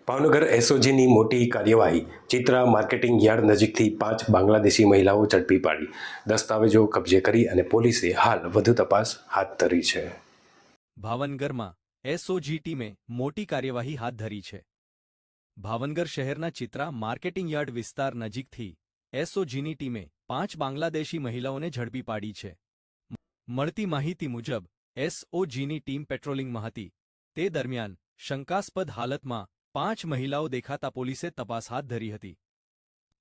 ભાવનગર એસઓજીની મોટી કાર્યવાહી। Chitra marketing yard નજીકથી 5 બાંગ્લાદેશી મહિલાઓ ઝડપી પાડી, દસ્તાવેજો કબજે કરી અને પોલીસે હાલ વધુ તપાસ હાથ ધરી છે। ભાવનગરમાં એસઓજી ટીમે મોટી કાર્યવાહી હાથ ધરી છે। ભાવનગર શહેરના ચિત્રા માર્કેટિંગ યાર્ડ વિસ્તાર નજીકથી એસઓજીની ટીમે 5 બાંગ્લાદેશી મહિલાઓને ઝડપી પાડી છે। મળતી માહિતી મુજબ એસઓજીની ટીમ પેટ્રોલિંગમાં હતી, તે દરમિયાન શંકાસ્પદ હાલતમાં 5 મહિલાઓ દેખાતા પોલીસે તપાસ હાથ ધરી હતી।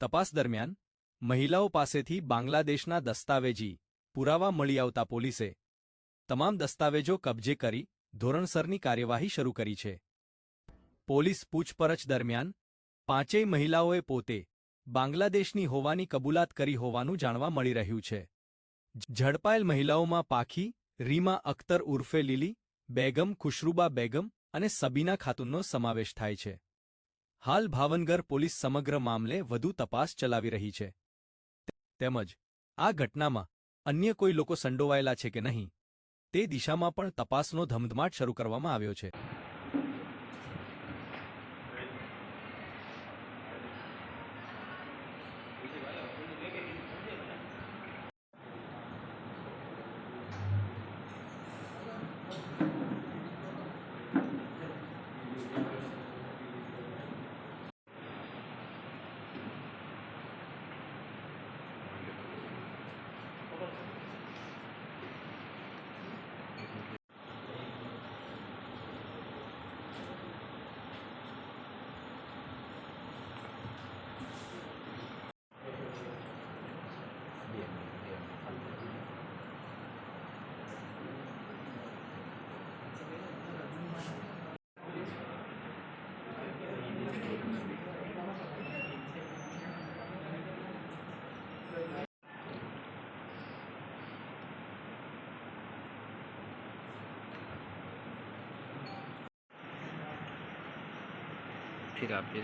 તપાસ દરમિયાન મહિલાઓ પાસેથી બાંગ્લાદેશના દસ્તાવેજી પુરાવા મળી આવતા પોલીસે તમામ દસ્તાવેજો કબજે કરી ધોરણસરની કાર્યવાહી શરૂ કરી છે। પોલીસ પૂછપરછ દરમિયાન 5 મહિલાઓએ પોતે બાંગ્લાદેશની હોવાની કબૂલાત કરી હોવાનું જાણવા મળી રહ્યું છે। ઝડપાયેલ મહિલાઓમાં પાખી, રીમા અખ્તર ઉર્ફે લીલી, બેગમ ખુશરૂબા બેગમ અને સબીના ખાતુનનો સમાવેશ થાય છે। હાલ ભાવનગર પોલીસ સમગ્ર મામલે વધુ તપાસ ચલાવી રહી છે, તેમજ આ ઘટનામાં અન્ય કોઈ લોકો સંડોવાયેલા છે કે નહીં તે દિશામાં પણ તપાસનો ધમધમાટ શરૂ કરવામાં આવ્યો છે। फिर आप